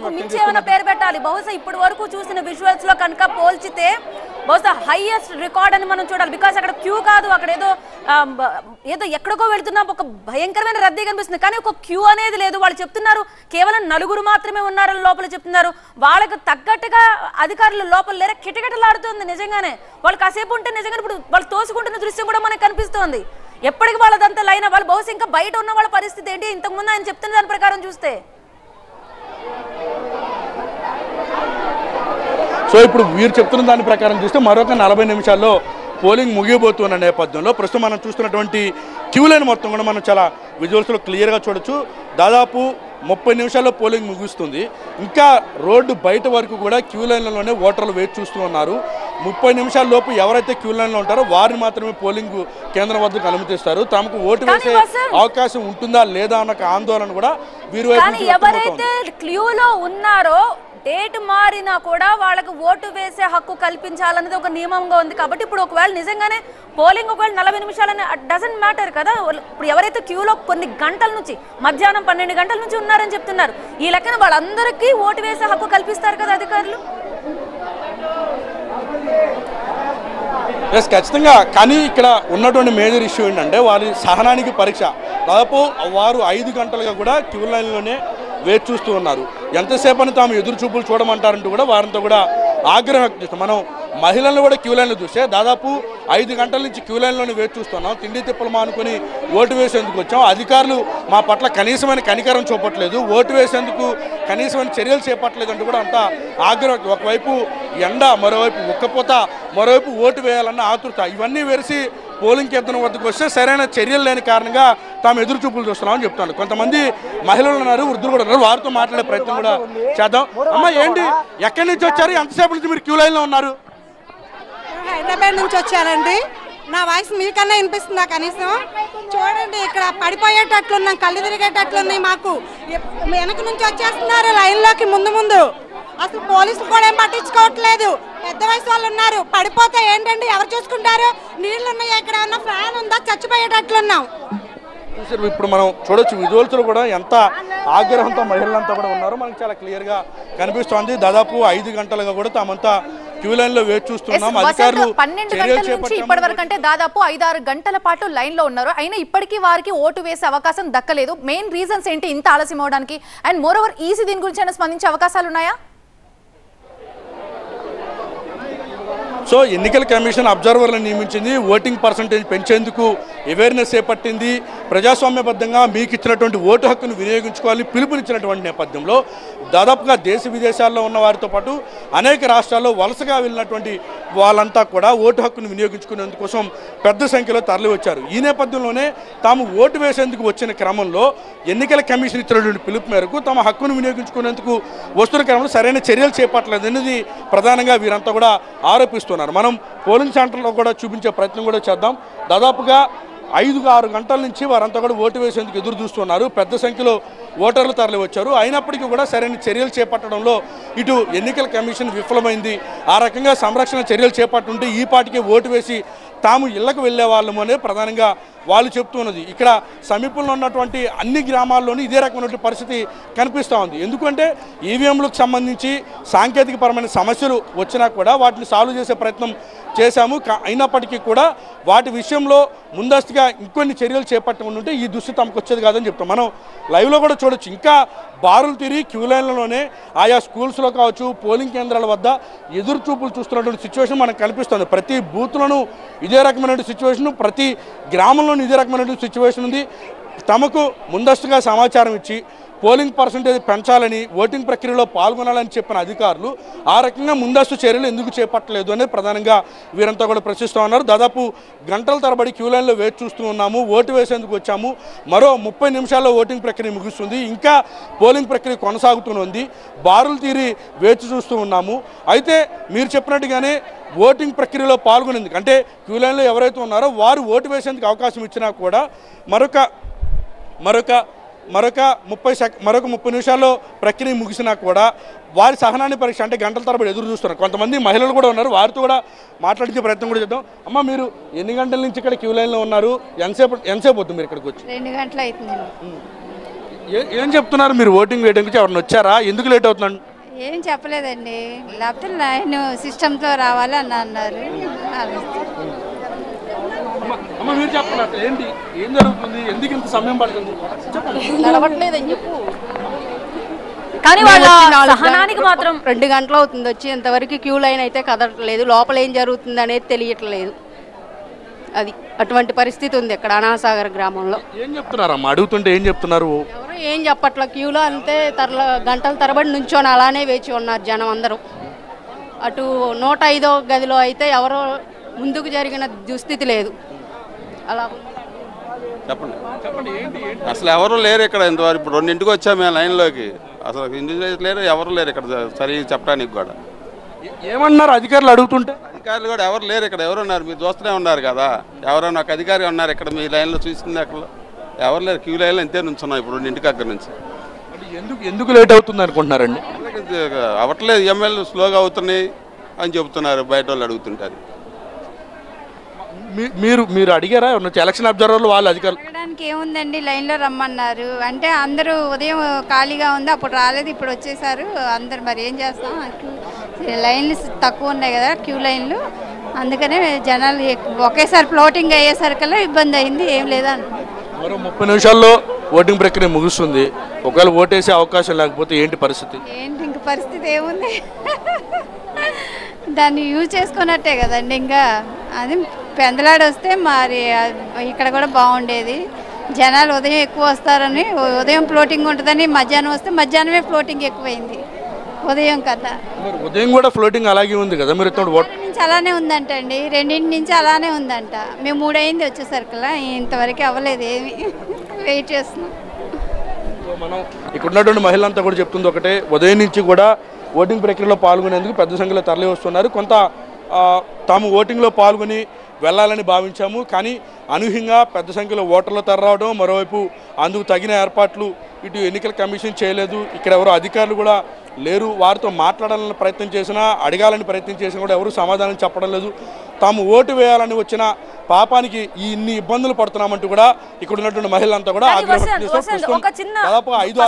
అంతకు మించి ఏమైనా పేరు పెట్టాలి. బహుశా ఇప్పటి వరకు చూసిన విజువల్స్ లో కనుక పోల్చితే బహుశా హైయెస్ట్ రికార్డ్ అని మనం చూడాలి. బికాస్ అక్కడ క్యూ కాదు, అక్కడ ఏదో ఎక్కడికో వెళ్తున్నా ఒక భయంకరమైన రద్దీ కనిపిస్తుంది, కానీ ఒక క్యూ అనేది లేదు. వాళ్ళు చెప్తున్నారు కేవలం 4 మాత్రమే ఉన్నారని లోపల చెప్తున్నారు. వాళ్ళకు తగ్గట్టుగా అధికారులు లోపల లేరా కిటకిటలాడుతుంది. నిజంగానే వాళ్ళు కాసేపు ఉంటే నిజంగా ఇప్పుడు వాళ్ళు తోసుకుంటున్న దృశ్యం కూడా మనకు కనిపిస్తోంది. ఎప్పటికి వాళ్ళదంతా లైన్ వాళ్ళు బహుశా ఇంకా బయట ఉన్న వాళ్ళ పరిస్థితి ఏంటి ఇంతకుముందు ఆయన చెప్తున్న దాని ప్రకారం చూస్తే. సో ఇప్పుడు వీరు చెప్తున్న దాని ప్రకారం చూస్తే మరొక 40 నిమిషాల్లో పోలింగ్ ముగియబోతున్న నేపథ్యంలో ప్రస్తుతం మనం చూస్తున్నటువంటి క్యూ లైన్ మొత్తం కూడా మనం చాలా విజువల్స్లో క్లియర్గా చూడొచ్చు. దాదాపు 30 నిమిషాల్లో పోలింగ్ ముగుస్తుంది. ఇంకా రోడ్డు బయట వరకు కూడా క్యూ లైన్లలోనే ఓటర్లు వేచి చూస్తూ ఉన్నారు. 30 నిమిషాల లోపు ఎవరైతే క్యూ లైన్లో ఉంటారో వారిని మాత్రమే పోలింగ్ కేంద్రం వద్దకు అనుమతిస్తారు. తమకు ఓటు వేసే అవకాశం ఉంటుందా లేదా అన్న ఆందోళన కూడా వీరు ఎవరైతే క్యూలో ఉన్నారో డేట్ మారినా కూడా వాళ్ళకి ఓటు వేసే హక్కు కల్పించాలనేది ఒక నియమంగా ఉంది. కాబట్టి ఇప్పుడు ఒకవేళ నిజంగానే పోలింగ్ ఒకవేళ 40 నిమిషాలని డజంట్ మ్యాటర్ కదా. ఇప్పుడు ఎవరైతే క్యూలో కొన్ని గంటల నుంచి మధ్యాహ్నం 12 గంటల నుంచి ఉన్నారని చెప్తున్నారు, ఈ లెక్కన వాళ్ళందరికీ ఓటు వేసే హక్కు కల్పిస్తారు కదా అధికారులు. ఖచ్చితంగా. కానీ ఇక్కడ ఉన్నటువంటి మేజర్ ఇష్యూ ఏంటంటే వారి సహనానికి పరీక్ష. దాదాపు వారు 5 గంటలుగా కూడా క్యూ లైన్లోనే వేచి చూస్తూ ఉన్నారు. ఎంతసేపని తాము ఎదురు చూపులు చూడమంటారంటూ కూడా వారంతో కూడా ఆగ్రహం వ్యక్తం చేస్తాం. మనం మహిళలను కూడా క్యూ లైన్లో చూస్తే దాదాపు 5 గంటల నుంచి క్యూ లైన్లోనే వేచి చూస్తున్నాం. తిండి తిప్పలు మానుకొని ఓటు వేసేందుకు వచ్చాం. అధికారులు మా పట్ల కనీసమైన కనికరం చూపట్లేదు, ఓటు వేసేందుకు కనీసమైన చర్యలు చేపట్టలేదు అంటూ కూడా అంత ఆగ్రహం. ఒకవైపు ఎండ, మరోవైపు ఉక్కపోత, మరోవైపు ఓటు వేయాలన్న ఆతృత, ఇవన్నీ వెరిసి పోలింగ్ కేంద్రం వద్దకు వస్తే సరైన చర్యలు లేని కారణంగా తాము ఎదురు చూపులు చూస్తున్నామని చెప్తున్నారు. కొంతమంది మహిళలు ఉన్నారు, వృద్ధులు కూడా ఉన్నారు. వారితో మాట్లాడే ప్రయత్నం కూడా చేద్దాం. అమ్మ, ఏంటి, ఎక్కడి నుంచి వచ్చారు, ఎంతసేపు నుంచి మీరు క్యూ లైన్లో ఉన్నారు? హైదరాబాద్ నుంచి వచ్చారండి. నా వాయిస్ మీకన్నా వినిపిస్తుందా కనీసం? చూడండి, ఇక్కడ పడిపోయేటట్లున్నాం, కళ్ళు తిరిగేటట్లున్నాయి. మాకు వెనక నుంచి వచ్చేస్తున్నారు లైన్లోకి ముందు. అసలు పోలీసులు కూడా ఏం పట్టించుకోవట్లేదు. పెద్ద వయసు వాళ్ళు ఉన్నారు, పడిపోతే ఏంటండి ఎవరు చూసుకుంటారు? నీళ్లు ఉన్నాయి, ఇక్కడ ఉన్న ఫ్యాన్ ఉందా, చచ్చిపోయేటట్లున్నాం. చూసారు, ఇప్పుడు మనం చూడొచ్చు విజువల్స్లో కూడా ఎంత ఆగ్రహంతో మహిళలంతా కూడా ఉన్నారో మనకు చాలా క్లియర్గా కనిపిస్తోంది. దాదాపు 5 గంటలుగా కూడా తామంతా క్యూ లైన్ లో వేచి చూస్తున్నాం. అధికారులు 12 గంటల నుంచి ఇప్పటి వరకు అంటే దాదాపు 5-6 గంటల పాటు లైన్ లో ఉన్నారు. అయినా ఇప్పటికీ వారికి ఓటు వేసే అవకాశం దక్కలేదు. మెయిన్ రీజన్స్ ఏంటి ఇంత ఆలస్యం అవడానికి? అండ్ మోర్ ఓవర్ ఈసీ దీని గురించి స్పందించే అవకాశాలు ఉన్నాయా? సో ఎన్నికల కమిషన్ అబ్జర్వర్లను నియమించింది. ఓటింగ్ పర్సంటేజ్ పెంచేందుకు అవేర్నెస్ చేపట్టింది. ప్రజాస్వామ్యబద్ధంగా మీకు ఇచ్చినటువంటి ఓటు హక్కును వినియోగించుకోవాలని పిలుపునిచ్చినటువంటి నేపథ్యంలో దాదాపుగా దేశ విదేశాల్లో ఉన్న వారితో పాటు అనేక రాష్ట్రాల్లో వలసగా వెళ్ళినటువంటి వాళ్ళంతా కూడా ఓటు హక్కును వినియోగించుకునేందుకోసం పెద్ద సంఖ్యలో తరలి వచ్చారు. ఈ నేపథ్యంలోనే తాము ఓటు వేసేందుకు వచ్చిన క్రమంలో ఎన్నికల కమిషన్ ఇచ్చినటువంటి పిలుపు మేరకు తమ హక్కును వినియోగించుకునేందుకు వస్తున్న క్రమంలో సరైన చర్యలు చేపట్టలేదు అనేది ప్రధానంగా వీరంతా కూడా ఆరోపిస్తున్నారు. మనం పోలింగ్ సెంటర్లో కూడా చూపించే ప్రయత్నం కూడా చేద్దాం. దాదాపుగా 5-6 గంటల నుంచి వారంతా కూడా ఓటు వేసేందుకు ఎదురు చూస్తున్నారు. పెద్ద సంఖ్యలో ఓటర్లు తరలి వచ్చారు. అయినప్పటికీ కూడా సరైన చర్యలు చేపట్టడంలో ఇటు ఎన్నికల కమిషన్ విఫలమైంది. ఆ రకంగా సంరక్షణ చర్యలు చేపట్టుంటే ఈ పాటికే ఓటు వేసి తాము ఇళ్లకు వెళ్ళే వాళ్ళము అనేది ప్రధానంగా వాళ్ళు చెప్తున్నది. ఇక్కడ సమీపంలో ఉన్నటువంటి అన్ని గ్రామాల్లోనూ ఇదే రకమైనటువంటి పరిస్థితి కనిపిస్తూ ఉంది. ఎందుకంటే ఈవీఎంలకు సంబంధించి సాంకేతికపరమైన సమస్యలు వచ్చినా కూడా వాటిని సాల్వ్ చేసే ప్రయత్నం చేశాము. అయినప్పటికీ కూడా వాటి విషయంలో ముందస్తుగా ఇంకొన్ని చర్యలు చేపట్టకుంటే ఈ దుస్థితి తమకు వచ్చేది కాదని చెప్తాం. మనం లైవ్లో కూడా చూడొచ్చు. ఇంకా బారులు తిరిగి క్యూ లైన్లలోనే ఆయా స్కూల్స్లో కావచ్చు, పోలింగ్ కేంద్రాల వద్ద ఎదురు చూపులు చూస్తున్నటువంటి సిచ్యువేషన్ మనకు కనిపిస్తుంది. ప్రతి బూత్లోనూ ఇదే రకమైనటువంటి సిచ్యువేషన్, ప్రతి గ్రామంలోనూ ఇదే రకమైనటువంటి సిచ్యువేషన్ ఉంది. తమకు ముందస్తుగా సమాచారం ఇచ్చి పోలింగ్ పర్సంటేజ్ పెంచాలని, ఓటింగ్ ప్రక్రియలో పాల్గొనాలని చెప్పిన అధికారులు ఆ రకంగా ముందస్తు చర్యలు ఎందుకు చేపట్టలేదు అనేది ప్రధానంగా వీరంతా కూడా ప్రశ్నిస్తూ ఉన్నారు. దాదాపు గంటల తరబడి క్యూ లైన్లో వేచి చూస్తూ ఉన్నాము. ఓటు వేసేందుకు వచ్చాము. మరో 30 నిమిషాల్లో ఓటింగ్ ప్రక్రియ ముగుస్తుంది. ఇంకా పోలింగ్ ప్రక్రియ కొనసాగుతుంది. బారులు తీరి వేచి చూస్తూ ఉన్నాము. అయితే మీరు చెప్పినట్టుగానే ఓటింగ్ ప్రక్రియలో పాల్గొనేందుకు అంటే క్యూ లైన్లో ఎవరైతే ఉన్నారో వారు ఓటు వేసేందుకు అవకాశం ఇచ్చినా కూడా మరొక 30 నిమిషాల్లో ప్రక్రియ ముగిసినా కూడా వారి సహనాన్ని పరీక్ష అంటే గంటల తరబడి ఎదురు చూస్తున్నారు. కొంతమంది మహిళలు కూడా ఉన్నారు. వారితో కూడా మాట్లాడించే ప్రయత్నం కూడా చేద్దాం. అమ్మ, మీరు ఎన్ని గంటల నుంచి ఇక్కడ క్యూ లైన్లో ఉన్నారు? ఎంతసేపు అవుతుంది మీరు ఇక్కడికి వచ్చి? 2 గంటలు అవుతుంది. ఏం చెప్తున్నారు మీరు ఓటింగ్ వేయడం గురించి? ఎవరిని వచ్చారా? ఎందుకు లేట్ అవుతున్నాను? ఏం చెప్పలేదండి, లేకపోతే లైన్ సిస్టంతో రావాలి అని అన్నారు. అమ్మ మీరు చెప్పండి, అసలు ఏంటి, ఏం జరుగుతుంది, ఎందుకు ఇంత సమయం పడుతుంది? నడవట్లేదని చెప్పు. కానీ వాళ్ళ సహనానికి మాత్రం 2 గంటలు అవుతుంది వచ్చి, ఇంతవరకు క్యూ లైన్ అయితే కదలట్లేదు. లోపల ఏం జరుగుతుంది అనేది తెలియట్లేదు. అది అటువంటి పరిస్థితి ఉంది ఇక్కడ అనాసాగర్ గ్రామంలో. ఏం చెప్తున్నారమ్మా? అడుగుతుంటే ఏం చెప్తున్నారు? ఎవరు ఏం చెప్పట్ల, క్యూలో అంతే గంటల తరబడి నుంచొని అలానే వేచి ఉన్నారు జనం అందరూ. అటు 105వ గదిలో అయితే ఎవరో ముందుకు జరిగిన దుస్థితి లేదు. అలా చెప్పండి. అసలు ఎవరు లేరు ఇక్కడ ఇంతవరకు. ఇప్పుడు 2ంటికి వచ్చాము మేము లైన్లోకి, అసలు ఇండివిజువల్స్ లేరు, ఎవరు లేరు ఇక్కడ సరిగ్గా చెప్పడానికి కూడా. ఏమన్నారు అధికారులు అడుగుతుంటే? అధికారులు కూడా ఎవరు లేరు ఇక్కడ. ఎవరున్నారు? మీరు చూస్తూనే ఉన్నారు కదా, ఎవరైనా ఒక అధికారి ఉన్నారు ఇక్కడ మీ లైన్లో చూసింది? అక్కడ ఎవరు లేరు. క్యూ లైన్లో ఇంతే నుంచున్నాం ఇప్పుడు 2ంటికి అక్కడి నుంచి. ఎందుకు లేట్ అవుతుంది అనుకుంటున్నారండి? అవ్వట్లేదు, ఎమ్మెల్యే స్లోగా అవుతున్నాయి అని చెబుతున్నారు బయట వాళ్ళు అడుగుతుంటారు. మీరు అడిగారా? ఎలక్షన్ అబ్జర్వర్లు వాళ్ళు అధికారులు అడగడానికి ఏముందండి, లైన్లో రమ్మన్నారు అంటే అందరూ ఉదయం ఖాళీగా ఉంది, అప్పుడు రాలేదు, ఇప్పుడు వచ్చేసారు అందరు. మరి ఏం చేస్తాం, లైన్లు తక్కువ ఉన్నాయి కదా క్యూ లైన్లు, అందుకనే జనాలు ఒకేసారి ఫ్లోటింగ్ అయ్యేసరికల్లా ఇబ్బంది అయింది. ఏం లేదా మరో 30 నిమిషాల్లో ఓటింగ్ ప్రక్రియ ముగుస్తుంది. ఒకవేళ ఓటేసే అవకాశం లేకపోతే ఏంటి పరిస్థితి? ఏంటి ఇంక పరిస్థితి ఏముంది, దాన్ని యూజ్ చేసుకున్నట్టే కదండి. ఇంకా అది పెందలాడి వస్తే మరి ఇక్కడ కూడా బాగుండేది. జనాలు ఉదయం ఎక్కువ వస్తారని, ఉదయం ఫ్లోటింగ్ ఉంటుందని మధ్యాహ్నం వస్తే మధ్యాహ్నమే ఫ్లోటింగ్ ఎక్కువైంది ఉదయం కన్నా. ఉదయం కూడా ఫ్లోటింగ్ అలాగే ఉంది కదా? మీరు నుంచి అలానే ఉందంట అండి, 2 నుంచి అలానే ఉందంట. మేము 3 అయింది వచ్చేసరికల్లా, ఇంతవరకు అవ్వలేదు, ఏమి వెయిట్ చేస్తున్నాం. మనం ఇక్కడ ఉన్నటువంటి మహిళలంతా కూడా చెప్తుంది ఒకటే, ఉదయం నుంచి కూడా ఓటింగ్ ప్రక్రియలో పాల్గొనేందుకు పెద్ద సంఖ్యలో తరలి వస్తున్నారు. కొంత తాము ఓటింగ్లో పాల్గొని వెళ్ళాలని భావించాము, కానీ అనూహ్యంగా పెద్ద సంఖ్యలో ఓటర్లు తరలిరావడం, మరోవైపు అందుకు తగిన ఏర్పాట్లు ఇటు ఎన్నికల కమిషన్ చేయలేదు. ఇక్కడ ఎవరు అధికారులు కూడా లేరు. వారితో మాట్లాడాలని ప్రయత్నం చేసినా, అడగాలని ప్రయత్నం చేసినా కూడా ఎవరు సమాధానం చెప్పడం లేదు. తాము ఓటు వేయాలని వచ్చిన పాపానికి ఇన్ని ఇబ్బందులు పడుతున్నామంటూ కూడా ఇక్కడ ఉన్నటువంటి మహిళలంతా కూడా ఆగ్రహం వ్యక్తం చేస్తున్నారు. దాదాపు 5